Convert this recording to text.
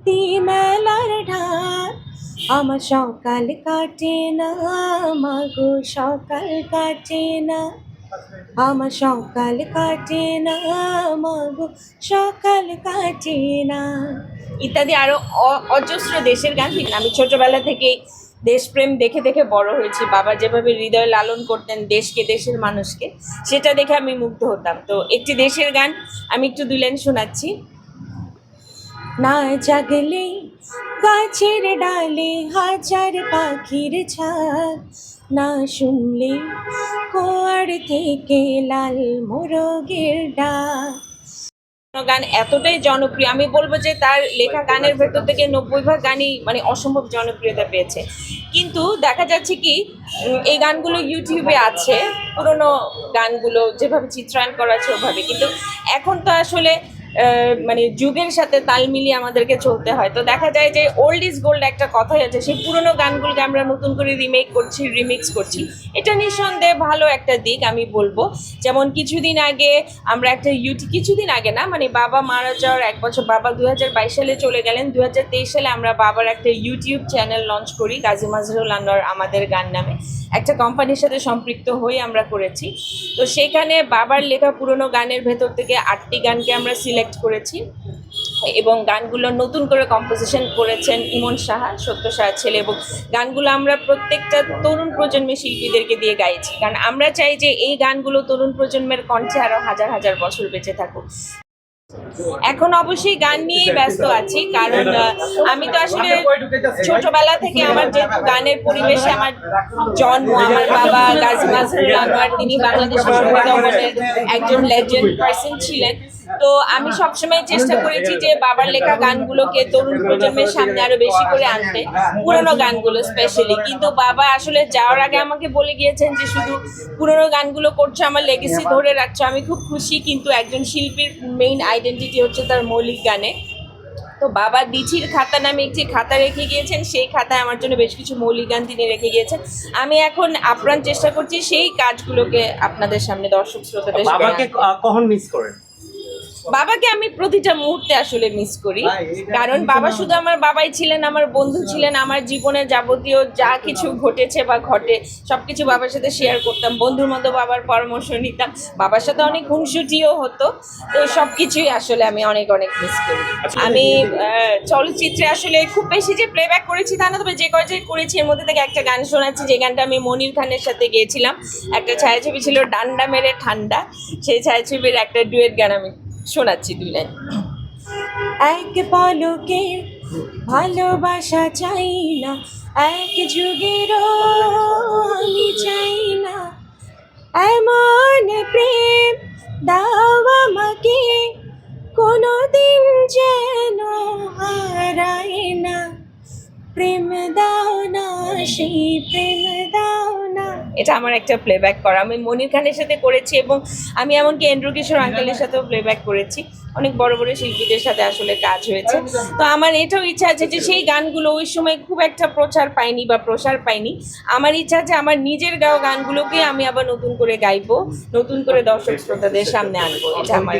ভক্তি মেলার ঢাক। আমার সকাল কাটে না মাগো, সকাল কাটে না, আমার সকাল কাটে না মাগো, সকাল কাটে না, ইত্যাদি আরো অজস্র দেশের গান। আমি ছোটবেলা থেকেই দেশপ্রেম দেখে দেখে বড় হয়েছি। বাবা যেভাবে হৃদয় লালন করতেন দেশকে, দেশের মানুষকে, সেটা দেখে আমি মুগ্ধ হতাম। তো একটি দেশের গান আমি একটু 2 লাইন শোনাচ্ছি। না জাগলে গাছের ডালে হাজার পাখির ঝাঁক, না শুনলে কুয়ার থেকে লাল মোরগের ডাক। গান এতটাই জনপ্রিয়, আমি বলবো যে তার লেখা গানের ভেতর থেকে 90% গানই মানে অসম্ভব জনপ্রিয়তা পেয়েছে। কিন্তু দেখা যাচ্ছে কি, এই গানগুলো ইউটিউবে আছে, পুরোনো গানগুলো যেভাবে চিত্রায়ন করা আছে ওভাবে, কিন্তু এখন তো আসলে মানে যুগের সাথে তাল মিলিয়ে আমাদেরকে চলতে হয়। তো দেখা যায় যে ওল্ড ইজ গোল্ড একটা কথাই আছে, সেই পুরোনো গানগুলোকে আমরা নতুন করে রিমেক করছি, রিমিক্স করছি। এটা নিঃসন্দেহে ভালো একটা দিক আমি বলবো। যেমন কিছুদিন আগে আমরা একটা কিছুদিন আগে না, মানে বাবা মারা যাওয়ার 1 বছর, বাবা 2022 সালে চলে গেলেন, 2023 সালে আমরা বাবার একটা ইউটিউব চ্যানেল লঞ্চ করি, গাজী মাজহারুল আনোয়ার আমাদের গান নামে। একটা কোম্পানির সাথে সম্পৃক্ত হয়ে আমরা করেছি। তো সেখানে বাবার লেখা পুরোনো গানের ভেতর থেকে 8টি গানকে আমরা সিলেক্ট করেছি, এবং গানগুলো নতুন করে কম্পোজিশন করেছেন ইমন সাহা, সত্য সাহার ছেলে। এবং গানগুলো আমরা প্রত্যেকটা তরুণ প্রজন্মের শিল্পীদেরকে দিয়ে গাইছি, কারণ আমরা চাই যে এই গানগুলো তরুণ প্রজন্মের কণ্ঠে আরো হাজার হাজার বছর বেঁচে থাকুক। এখন অবশ্যই গান নিয়েই ব্যস্ত আছি, কারণ আমি তো আসলে ছোটবেলা থেকে আমার যেহেতু গানের পরিবেশে আমার জন্ম, আমার বাবা গাজী মাজহারুল আনোয়ার, তিনি বাংলাদেশের সঙ্গীত জগতের একজন লেজেন্ড পার্সন ছিলেন। তো আমি সবসময় চেষ্টা করেছি যে বাবার লেখা গানগুলোকে তরুণ প্রজন্মের সামনে আরো বেশি করে আনতে, পুরোনো গানগুলো স্পেশালি। কিন্তু বাবা আসলে যাওয়ার আগে আমাকে বলে গিয়েছেন যে শুধু পুরোনো গানগুলো করছো, আমার লেগেসি ধরে রাখছো, আমি খুব খুশি। কিন্তু একজন শিল্পীর মেইন আইডেন্টিটি হচ্ছে তার মৌলিক গানে। তো বাবা দিছির খাতা নামে একটি খাতা রেখে গিয়েছেন, সেই খাতায় আমার জন্য বেশ কিছু মৌলিক গান তিনি রেখে গিয়েছেন। আমি এখন আপ্রাণ চেষ্টা করছি সেই কাজগুলোকে আপনাদের সামনে দর্শক শ্রোতাদের বাবাকে কখন মিস করেন? বাবাকে আমি প্রতিটা মুহূর্তে আসলে মিস করি, কারণ বাবা শুধু আমার বাবাই ছিলেন, আমার বন্ধু ছিলেন। আমার জীবনে যাবতীয় যা কিছু ঘটেছে বা ঘটে সবকিছু বাবার সাথে শেয়ার করতাম, বন্ধুর মতো বাবার পরামর্শ নিতাম, বাবার সাথে অনেক খুনসুটিও হতো। তো সবকিছুই আসলে আমি অনেক অনেক মিস করি। আমি চলচ্চিত্রে আসলে খুব বেশি যে প্লেব্যাক করেছি তা না, তবে যে কয়টাই করেছি এর মধ্যে থেকে একটা গান শোনাচ্ছি, যে গানটা আমি মনির খানের সাথে গিয়েছিলাম। একটা ছায়াছবি ছিল ডান্ডা মেরে ঠান্ডা, সেই ছায়াছবির একটা ডুয়েট গান আমি শোনাচ্ছি 2 লাইন। এক পলকে ভালোবাসা চাই না, এক যুগেরও আমি চাই না, এমন প্রেম দাও আমাকে কোনোদিন যেন হারায় না, প্রেম দাও না, সেই প্রেম দাও না। এটা আমার একটা প্লেব্যাক করা, আমি মনির খানের সাথে করেছি, এবং আমি এমনকি এন্ড্রু কিশোর আঙ্কেলের সাথেও প্লেব্যাক করেছি। অনেক বড় বড় শিল্পীদের সাথে আসলে কাজ হয়েছে। তো আমার এটাও ইচ্ছা আছে যে সেই গানগুলো ওই সময় খুব একটা প্রচার পায়নি বা প্রসার পায়নি। আমার ইচ্ছা আছে আমার নিজের গাওয়া গানগুলোকে আমি আবার নতুন করে গাইবো, নতুন করে দর্শক শ্রোতাদের সামনে আনবো। এটা আমার